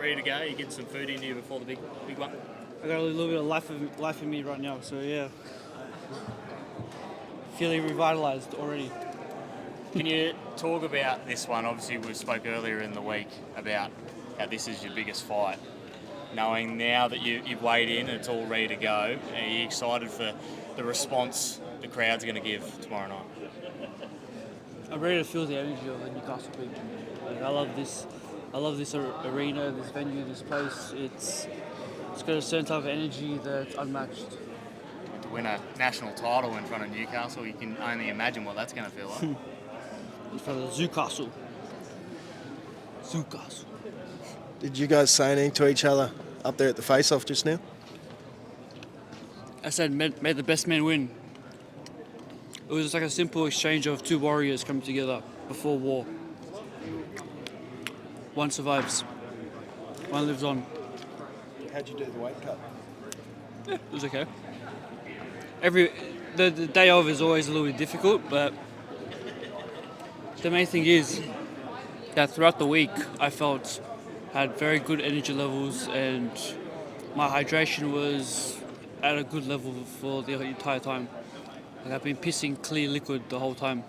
ready to go? You getting some food in you before the big one? I got a little bit of life in me right now, so yeah. Feeling revitalized already. Can you talk about this one? Obviously, we spoke earlier in the week about how this is your biggest fight. Knowing now that you've weighed in and it's all ready to go, are you excited for the response the crowd's going to give tomorrow night? I'm ready to feel the energy of the Newcastle people. Like, I love this arena, this venue, this place. It's got a certain type of energy that's unmatched. To win a national title in front of Newcastle, you can only imagine what that's going to feel like. In front of Newcastle. Did you guys say anything to each other up there at the face-off just now? I said, may the best man win. It was like a simple exchange of two warriors coming together before war. One survives. One lives on. How'd you do the weight cut? Yeah, it was okay. The day of is always a little bit difficult, but the main thing is that throughout the week I had very good energy levels and my hydration was at a good level for the entire time. Like I've been pissing clear liquid the whole time,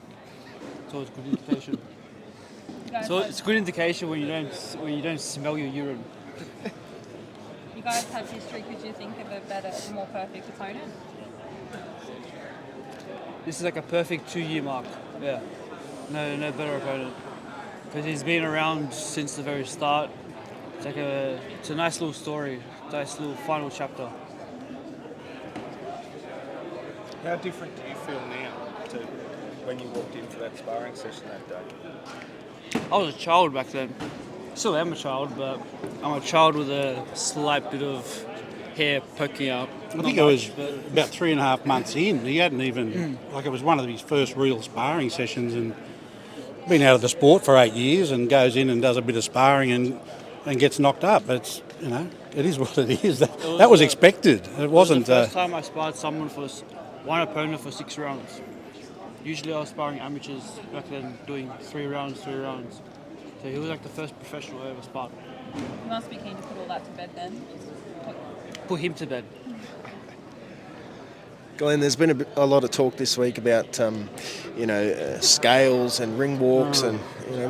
so it's a good indication. So it's a good indication when you don't smell your urine. You guys have history. Could you think of a better, more perfect opponent? This is like a perfect 2-year mark. Yeah, no better opponent because he's been around since the very start. It's a nice little story, nice little final chapter. How different do you feel now to when you walked in for that sparring session that day? I was a child back then. Still am a child, but I'm a child with a slight bit of hair poking out. I think it was about 3.5 months in. He hadn't even, it was one of his first real sparring sessions and been out of the sport for 8 years and goes in and does a bit of sparring and gets knocked up. It's, it is what it is. That was expected. It wasn't... the first time I sparred someone one opponent for 6 rounds. Usually I was sparring amateurs back then doing 3 rounds. So he was like the first professional I ever sparred. You must be keen to put all that to bed then. Put him to bed. Glenn, there's been a lot of talk this week about, scales and ring walks and,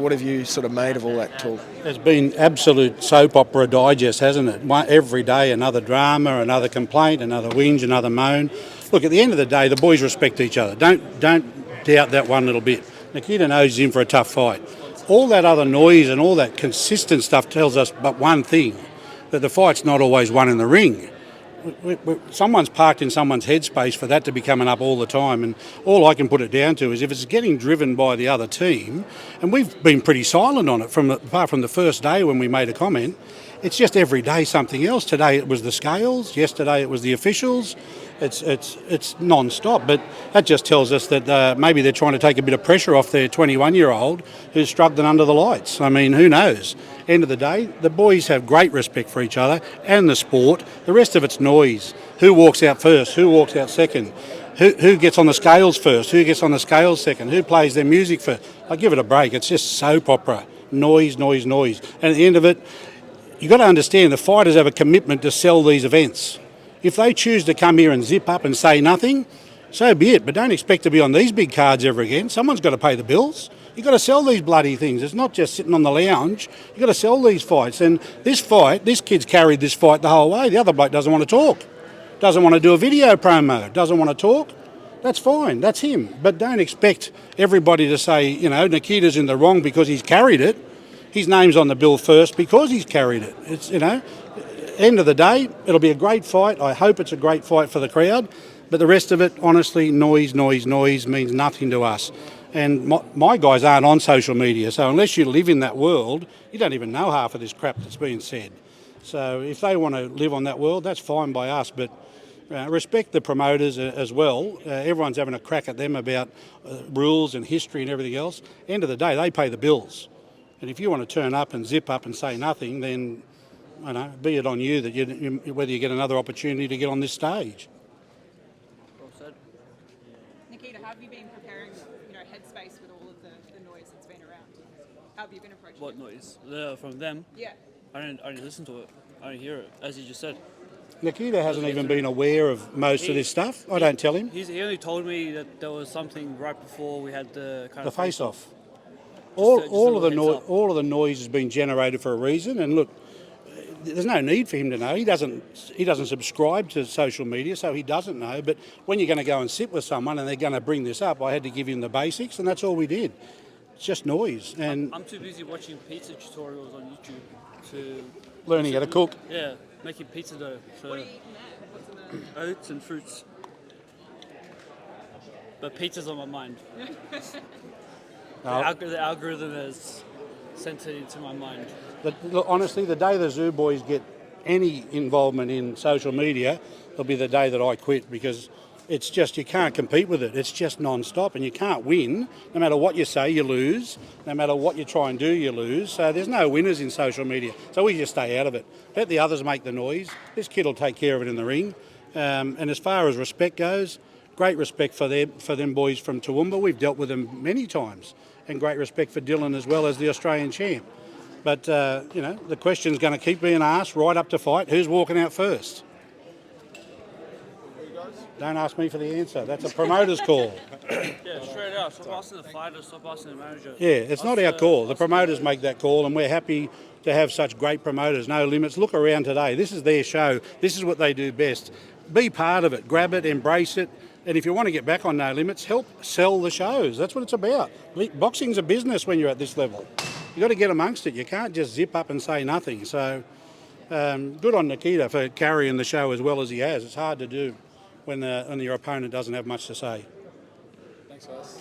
what have you sort of made of all that talk? It's been absolute soap opera digest, hasn't it? Every day another drama, another complaint, another whinge, another moan. Look, at the end of the day, the boys respect each other. Don't doubt that one little bit. Nikita knows he's in for a tough fight. All that other noise and all that consistent stuff tells us but one thing, that the fight's not always won in the ring. Someone's parked in someone's headspace for that to be coming up all the time, and all I can put it down to is if it's getting driven by the other team, and we've been pretty silent on it apart from the first day when we made a comment, it's just every day something else. Today it was the scales, yesterday it was the officials. It's non-stop, but that just tells us that maybe they're trying to take a bit of pressure off their 21-year-old who's struggling under the lights. I mean, who knows? End of the day, the boys have great respect for each other and the sport. The rest of it's noise. Who walks out first? Who walks out second? Who gets on the scales first? Who gets on the scales second? Who plays their music first? I give it a break. It's just soap opera. Noise. And at the end of it, you've got to understand the fighters have a commitment to sell these events. If they choose to come here and zip up and say nothing, so be it. But don't expect to be on these big cards ever again. Someone's got to pay the bills. You've got to sell these bloody things. It's not just sitting on the lounge. You've got to sell these fights. And this kid's carried this fight the whole way. The other bloke doesn't want to talk. Doesn't want to do a video promo. Doesn't want to talk. That's fine. That's him. But don't expect everybody to say, Nikita's in the wrong because he's carried it. His name's on the bill first because he's carried it. It's, end of the day, it'll be a great fight. I hope it's a great fight for the crowd. But the rest of it, honestly, noise means nothing to us. And my guys aren't on social media, so unless you live in that world, you don't even know half of this crap that's being said. So if they want to live on that world, that's fine by us. But respect the promoters as well. Everyone's having a crack at them about rules and history and everything else. End of the day, they pay the bills. And if you want to turn up and zip up and say nothing, then be it on you that whether you get another opportunity to get on this stage. Well said. Nikita, how have you been preparing, headspace with all of the noise that's been around? How have you been approaching What it? noise? From them? Yeah. I didn't listen to it. I didn't hear it, as you just said. Nikita hasn't even been aware of most of this stuff. I don't tell him. He only told me that there was something right before we had the kind The of face-off. Just a All of the little heads up. all of the noise has been generated for a reason. And look, there's no need for him to know. He doesn't subscribe to social media, so he doesn't know. But when you're going to go and sit with someone and they're going to bring this up, I had to give him the basics, and that's all we did. It's just noise and I'm too busy watching pizza tutorials on YouTube to learning how to cook. Yeah, making pizza dough for oats and fruits. But pizza's on my mind. The algorithm has sent it into my mind. Look, honestly, the day the Tszyu boys get any involvement in social media, it'll be the day that I quit, because it's just, you can't compete with it. It's just non-stop, and you can't win. No matter what you say, you lose. No matter what you try and do, you lose. So there's no winners in social media. So we just stay out of it. Let the others make the noise. This kid will take care of it in the ring. And as far as respect goes, great respect for them boys from Toowoomba. We've dealt with them many times. And great respect for Dylan as well as the Australian champ. But, the question's going to keep being asked right up to fight. Who's walking out first? Don't ask me for the answer. That's a promoter's call. Yeah, straight out. Stop asking the fighter, stop asking the manager. Yeah, it's not our call. The promoters make that call, and we're happy to have such great promoters. No limits. Look around today. This is their show. This is what they do best. Be part of it. Grab it, embrace it. And if you want to get back on No Limits, help sell the shows. That's what it's about. Boxing's a business when you're at this level. You've got to get amongst it. You can't just zip up and say nothing. So good on Nikita for carrying the show as well as he has. It's hard to do when your opponent doesn't have much to say. Thanks, guys.